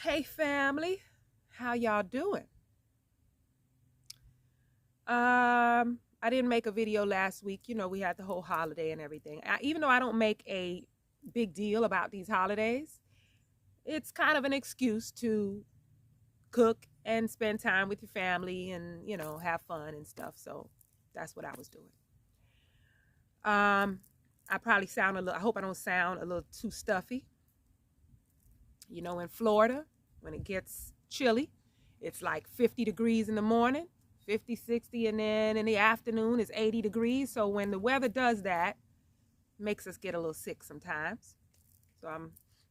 Hey family, how y'all doing? I didn't make a video last week. You know, we had the whole holiday and everything. Even though I don't make a big deal about these holidays, it's kind of an excuse to cook and spend time with your family and, have fun and stuff. So that's what I was doing. Um, I probably sound a little, I hope I don't sound a little too stuffy. You know, in Florida, when it gets chilly, it's like 50 degrees in the morning, 50, 60, and then in the afternoon it's 80 degrees. So when the weather does that, it makes us get a little sick sometimes. So I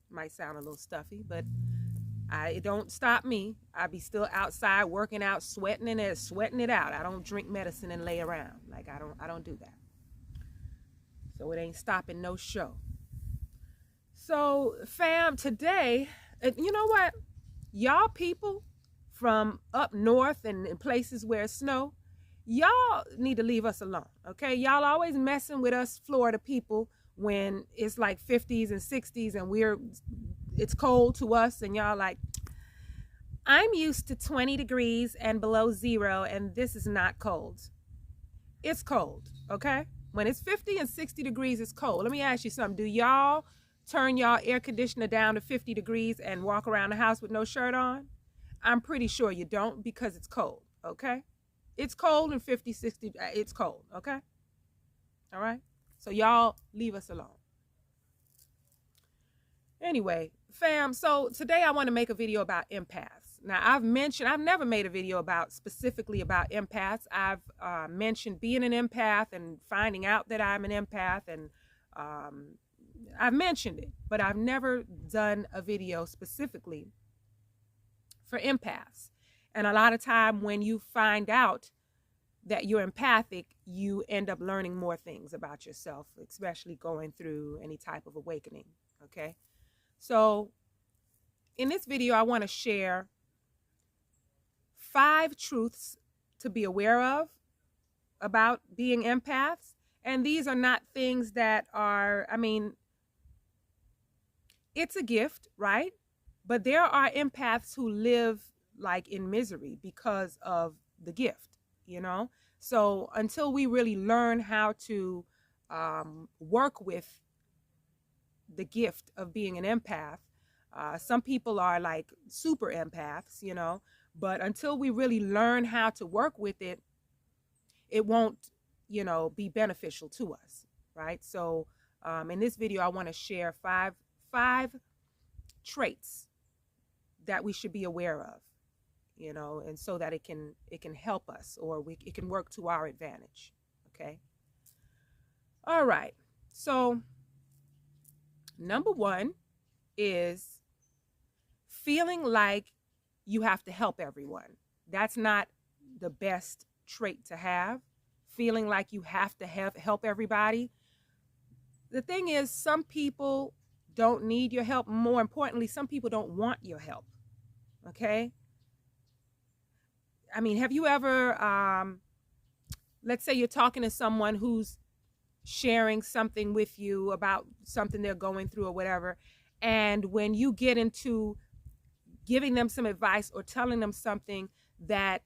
might sound a little stuffy, but it don't stop me. I be still outside working out, sweating it out. I don't drink medicine and lay around. Like I don't do that. So it ain't stopping no show. So, fam, today, you know what? Y'all people from up north and in places where it's snow, y'all need to leave us alone, okay? Y'all always messing with us Florida people when it's like 50s and 60s and it's cold to us, and y'all like, I'm used to 20 degrees and below zero, and this is not cold. It's cold, okay? When it's 50 and 60 degrees, it's cold. Let me ask you something. Do y'all turn y'all air conditioner down to 50 degrees and walk around the house with no shirt on? I'm pretty sure you don't, because it's cold, okay? It's cold in 50, 60, it's cold, okay? All right? So y'all leave us alone. Anyway, fam, so today I want to make a video about empaths. Now, I've never made a video specifically about empaths. I've mentioned being an empath and finding out that I'm an empath, and I've mentioned it, but I've never done a video specifically for empaths. And a lot of time when you find out that you're empathic, you end up learning more things about yourself, especially going through any type of awakening, okay? So in this video, I want to share 5 truths to be aware of about being empaths. And these are not things that are, it's a gift, right? But there are empaths who live like in misery because of the gift, you know? So until we really learn how to work with the gift of being an empath, some people are like super empaths, you know, but until we really learn how to work with it, it won't, be beneficial to us, right? So in this video, I want to share five traits that we should be aware of, and so that it can help us, or it can work to our advantage. Okay. All right. So number 1 is feeling like you have to help everyone. That's not the best trait to have. Feeling like you have to help everybody. The thing is, some people don't need your help. More importantly, some people don't want your help. Okay? I mean, have you ever, let's say you're talking to someone who's sharing something with you about something they're going through or whatever, and when you get into giving them some advice or telling them something that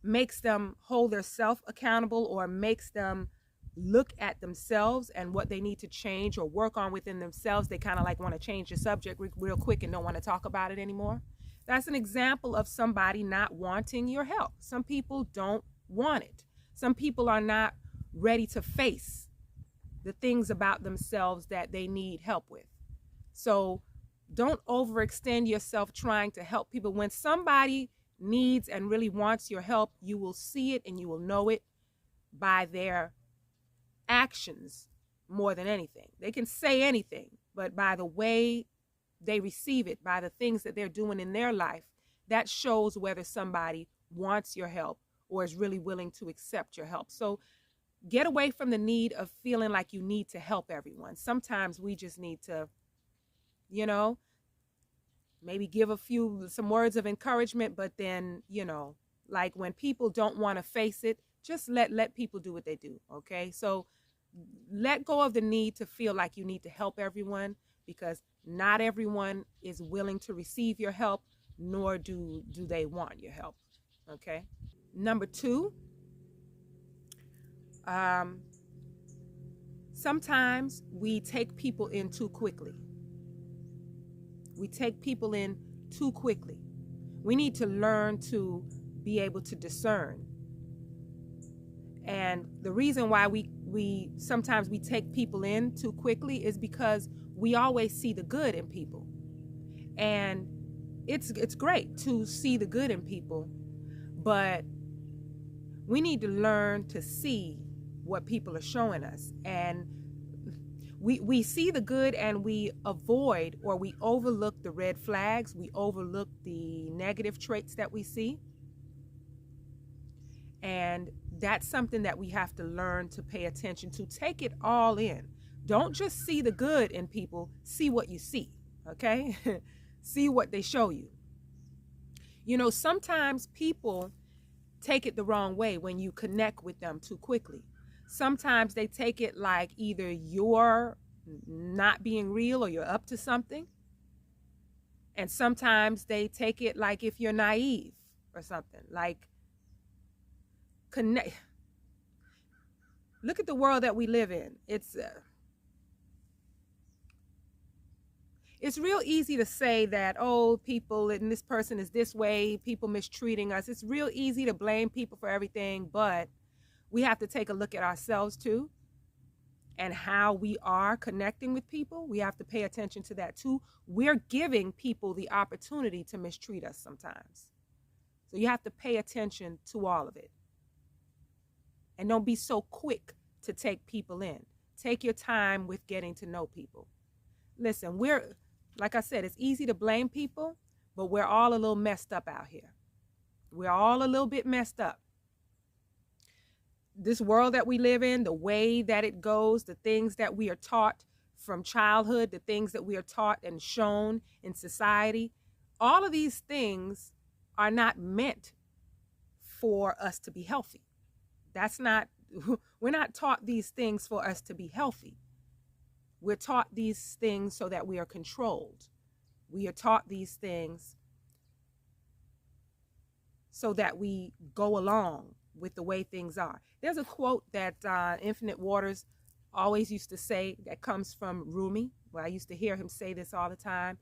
makes them hold themselves accountable, or makes them look at themselves and what they need to change or work on within themselves, they kind of like want to change the subject real quick and don't want to talk about it anymore. That's an example of somebody not wanting your help. Some people don't want it. Some people are not ready to face the things about themselves that they need help with. So don't overextend yourself trying to help people. When somebody needs and really wants your help, you will see it and you will know it by their actions more than anything. They can say anything, but by the way they receive it, by the things that they're doing in their life, that shows whether somebody wants your help or is really willing to accept your help. So get away from the need of feeling like you need to help everyone. Sometimes we just need to, maybe give some words of encouragement, but then, like when people don't want to face it, just let people do what they do, okay? So let go of the need to feel like you need to help everyone, because Not everyone is willing to receive your help, nor do they want your help. Okay. Number two, sometimes we take people in too quickly. We take people in too quickly. We need to learn to be able to discern. And the reason why we sometimes we take people in too quickly is because we always see the good in people. And it's great to see the good in people, but we need to learn to see what people are showing us. And we see the good and we avoid, or we overlook the red flags. We overlook the negative traits that we see. And that's something that we have to learn to pay attention to. Take it all in. Don't just see the good in people. See what you see, okay? See what they show you. You know, sometimes people take it the wrong way when you connect with them too quickly. Sometimes they take it like either you're not being real or you're up to something. And sometimes they take it like if you're naive or something. Like, connect. Look at the world that we live in. It's real easy to say that, oh, people and this person is this way, people mistreating us. It's real easy to blame people for everything, but we have to take a look at ourselves too, and how we are connecting with people. We have to pay attention to that too. We're giving people the opportunity to mistreat us sometimes. So you have to pay attention to all of it. And don't be so quick to take people in. Take your time with getting to know people. Listen, like I said, it's easy to blame people, but we're all a little messed up out here. We're all a little bit messed up. This world that we live in, the way that it goes, the things that we are taught from childhood, the things that we are taught and shown in society, all of these things are not meant for us to be healthy. We're not taught these things for us to be healthy. We're taught these things so that we are controlled. We are taught these things so that we go along with the way things are. There's a quote that Infinite Waters always used to say that comes from Rumi. Well, I used to hear him say this all the time.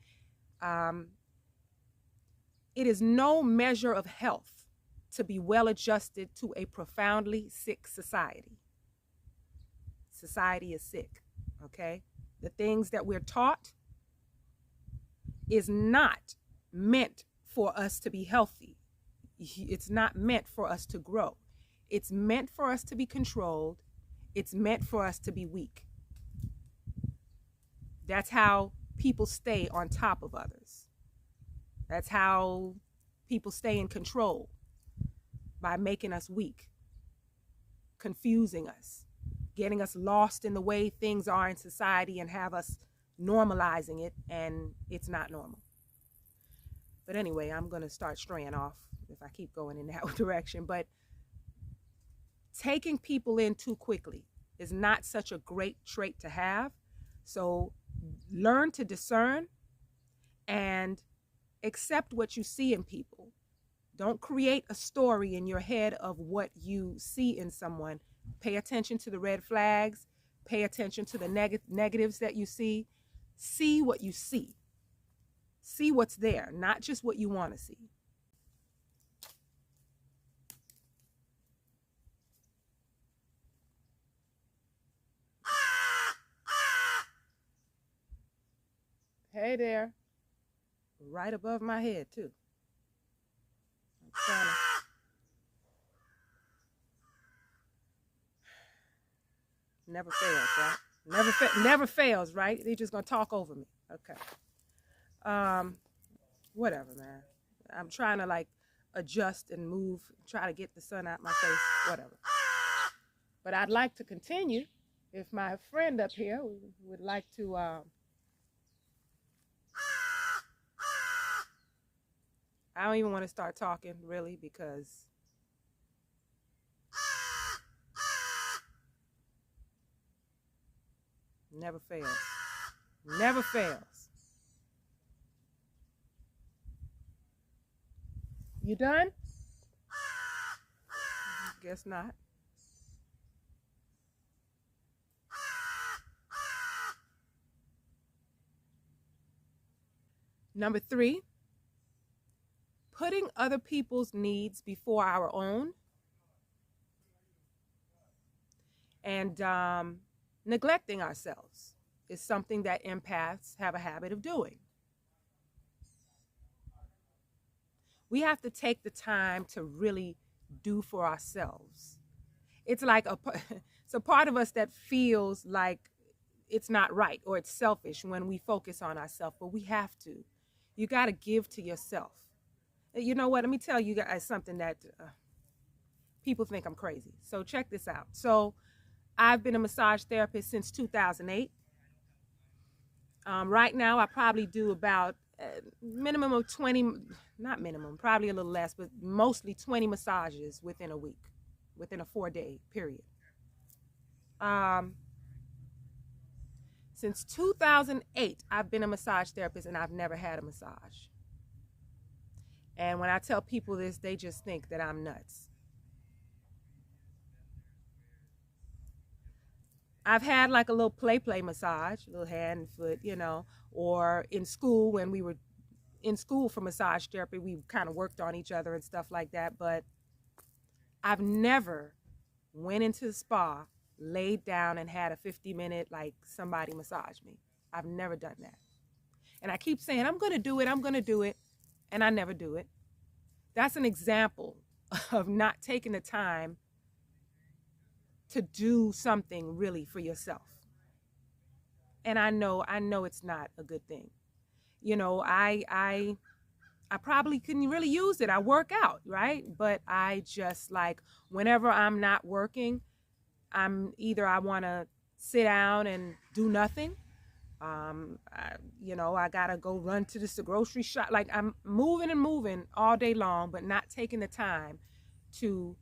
It is no measure of health to be well adjusted to a profoundly sick society. Society is sick, okay? The things that we're taught is not meant for us to be healthy. It's not meant for us to grow. It's meant for us to be controlled. It's meant for us to be weak. That's how people stay on top of others. That's how people stay in control, by making us weak, confusing us, getting us lost in the way things are in society and have us normalizing it, and it's not normal. But anyway, I'm going to start straying off if I keep going in that direction. But taking people in too quickly is not such a great trait to have. So learn to discern and accept what you see in people. Don't create a story in your head of what you see in someone. Pay attention to the red flags. Pay attention to the negatives that you see. See what you see. See what's there, not just what you want to see. Hey there. Right above my head, too. I'm trying to... Never fails, right? Never fails, right? They're just going to talk over me. Okay. Whatever, man. I'm trying to like adjust and move, try to get the sun out my face, whatever. But I'd like to continue if my friend up here would like to I don't even want to start talking really, because never fails. Never fails. You done? Guess not. Number 3, putting other people's needs before our own, and neglecting ourselves is something that empaths have a habit of doing. We have to take the time to really do for ourselves. It's like it's a part of us that feels like it's not right or it's selfish when we focus on ourselves, but we have to. You got to give to yourself. You know what? Let me tell you guys something that people think I'm crazy. So check this out. So I've been a massage therapist since 2008. Right now, I probably do about minimum of 20, not minimum, probably a little less, but mostly 20 massages within a week, within a 4-day period. Since 2008, I've been a massage therapist and I've never had a massage. And when I tell people this, they just think that I'm nuts. I've had like a little play massage, a little hand and foot, you know, or in school when we were in school for massage therapy, we kind of worked on each other and stuff like that. But I've never went into the spa, laid down and had a 50-minute, like somebody massage me. I've never done that. And I keep saying, I'm going to do it. And I never do it. That's an example of not taking the time to do something really for yourself. And I know it's not a good thing. You know, I probably couldn't really use it. I work out, right? But I just like, whenever I'm not working, I want to sit down and do nothing. I gotta go run to the grocery shop. Like I'm moving all day long, but not taking the time to,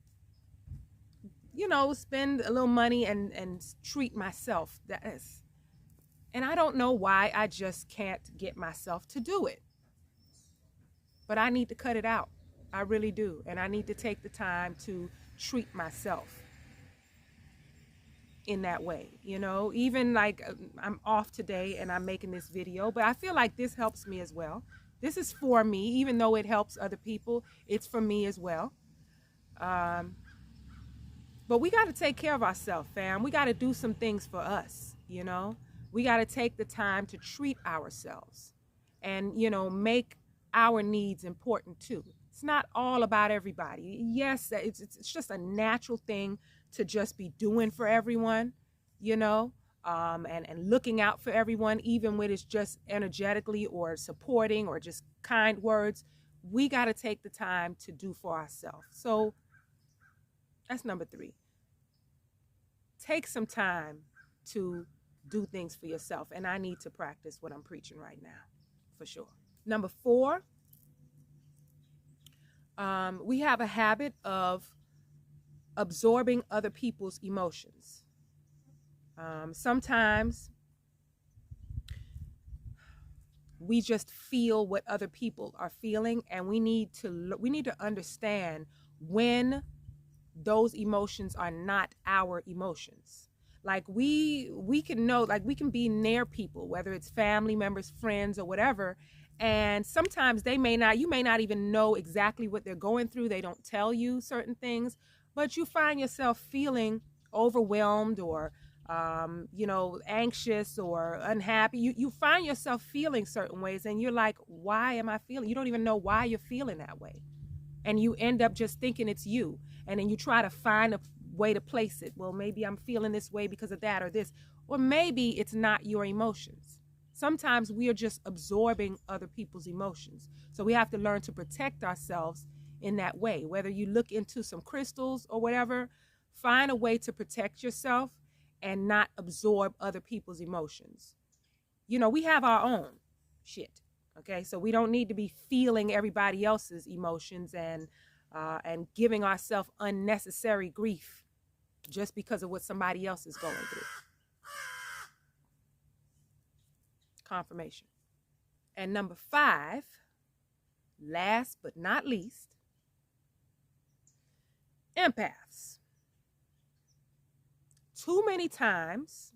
spend a little money and treat myself. And I don't know why I just can't get myself to do it. But I need to cut it out. I really do. And I need to take the time to treat myself in that way, even like I'm off today and I'm making this video, but I feel like this helps me as well. This is for me, even though it helps other people, it's for me as well. But we got to take care of ourselves, fam. We got to do some things for us, we got to take the time to treat ourselves and, make our needs important too. It's not all about everybody. Yes, it's just a natural thing to just be doing for everyone, and looking out for everyone, even when it's just energetically or supporting or just kind words. We got to take the time to do for ourselves. So that's number 3. Take some time to do things for yourself. And I need to practice what I'm preaching right now, for sure. Number 4, we have a habit of absorbing other people's emotions. Sometimes we just feel what other people are feeling, and we need to understand when those emotions are not our emotions. Like we can know, like we can be near people, whether it's family members, friends, or whatever, and sometimes you may not even know exactly what they're going through. They don't tell you certain things, but you find yourself feeling overwhelmed or anxious or unhappy. You find yourself feeling certain ways, and you're like, why am I feeling? You don't even know why you're feeling that way. And you end up just thinking it's you. And then you try to find a way to place it. Well, maybe I'm feeling this way because of that or this. Or maybe it's not your emotions. Sometimes we are just absorbing other people's emotions. So we have to learn to protect ourselves in that way. Whether you look into some crystals or whatever, find a way to protect yourself and not absorb other people's emotions. We have our own shit. Okay, so we don't need to be feeling everybody else's emotions and giving ourselves unnecessary grief just because of what somebody else is going through. Confirmation. And number 5, last but not least, Empaths. Too many times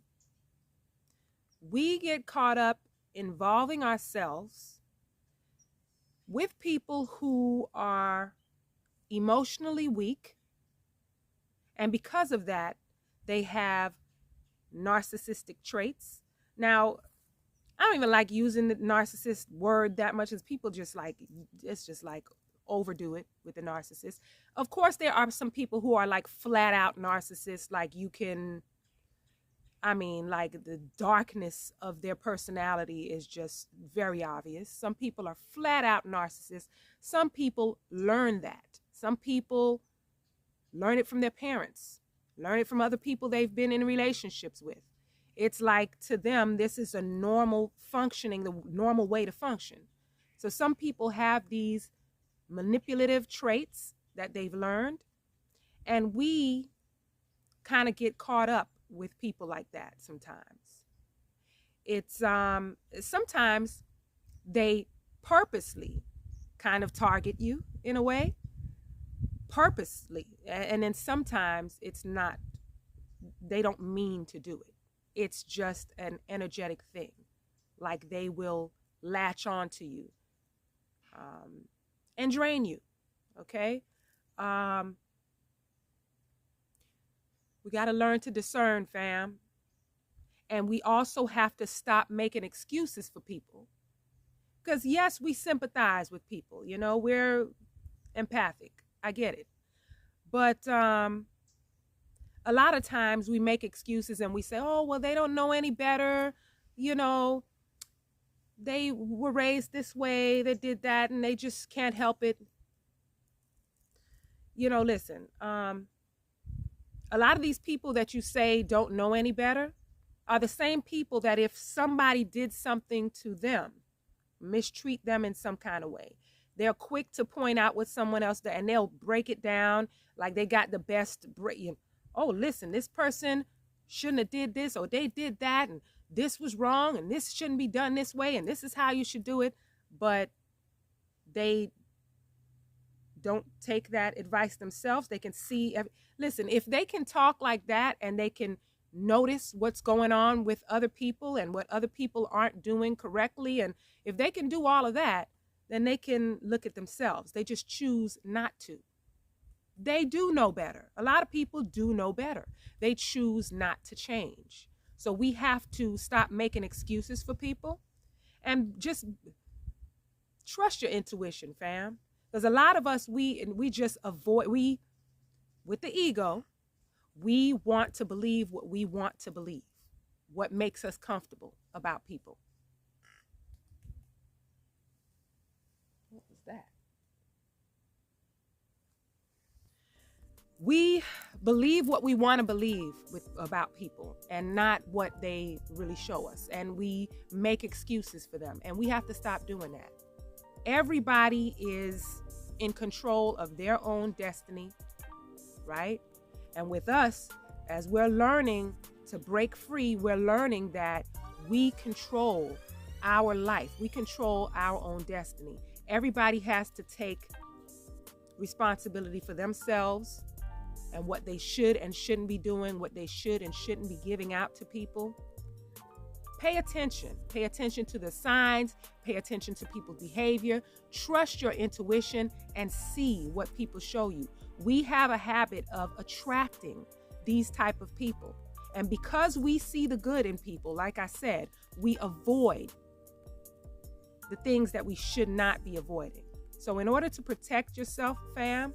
we get caught up involving ourselves with people who are emotionally weak, and because of that, they have narcissistic traits. Now, I don't even like using the narcissist word that much, as people just like, it's just like overdo it with the narcissist. Of course, there are some people who are like flat out narcissists, like you can, like the darkness of their personality is just very obvious. Some people are flat out narcissists. Some people learn that. Some people learn it from their parents, learn it from other people they've been in relationships with. It's like, to them, this is a normal functioning, the normal way to function. So some people have these manipulative traits that they've learned, and we kind of get caught up with people like that sometimes. It's sometimes they purposely kind of target you in a way, purposely, and then sometimes it's not, they don't mean to do it. It's just an energetic thing. Like they will latch on to you and drain you, okay? We got to learn to discern, fam. And we also have to stop making excuses for people. Because yes, we sympathize with people. You know, we're empathic. I get it. But a lot of times we make excuses and we say, oh, well, they don't know any better. You know, they were raised this way, they did that, and they just can't help it. You know, listen, a lot of these people that you say don't know any better are the same people that if somebody did something to them, mistreat them in some kind of way, they're quick to point out what someone else did, and they'll break it down like they got the best. Oh, listen, this person shouldn't have did this, or they did that, and this was wrong, and this shouldn't be done this way, and this is how you should do it. But they don't take that advice themselves. They can see, listen, if they can talk like that and they can notice what's going on with other people and what other people aren't doing correctly, and if they can do all of that, then they can look at themselves. They just choose not to. They do know better. A lot of people do know better. They choose not to change. So we have to stop making excuses for people and just trust your intuition, fam. Because a lot of us, we just avoid, with the ego, we want to believe what we want to believe, what makes us comfortable about people. What was that? We believe what we want to believe about people and not what they really show us. And we make excuses for them. And we have to stop doing that. Everybody is in control of their own destiny, right? And with us, as we're learning to break free, we're learning that we control our life. We control our own destiny. Everybody has to take responsibility for themselves and what they should and shouldn't be doing, what they should and shouldn't be giving out to people. Pay attention. Pay attention to the signs. Pay attention to people's behavior. Trust your intuition and see what people show you. We have a habit of attracting these type of people. And because we see the good in people, like I said, we avoid the things that we should not be avoiding. So in order to protect yourself, fam,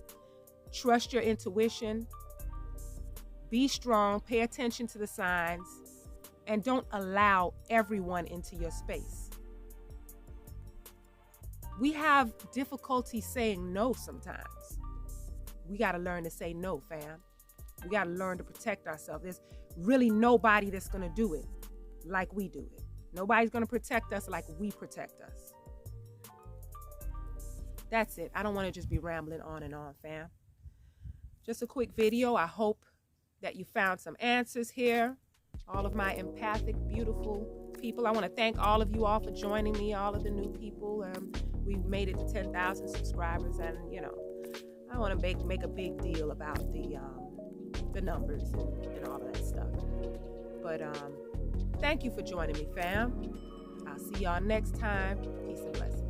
trust your intuition, be strong, pay attention to the signs, and don't allow everyone into your space. We have difficulty saying no sometimes. We got to learn to say no, fam. We got to learn to protect ourselves. There's really nobody that's going to do it like we do it. Nobody's going to protect us like we protect us. That's it. I don't want to just be rambling on and on, fam. Just a quick video. I hope that you found some answers here. All of my empathic, beautiful people. I want to thank all of you all for joining me, all of the new people. We've made it to 10,000 subscribers, and, you know, I don't want to make a big deal about the numbers and all of that stuff. But thank you for joining me, fam. I'll see y'all next time. Peace and blessings.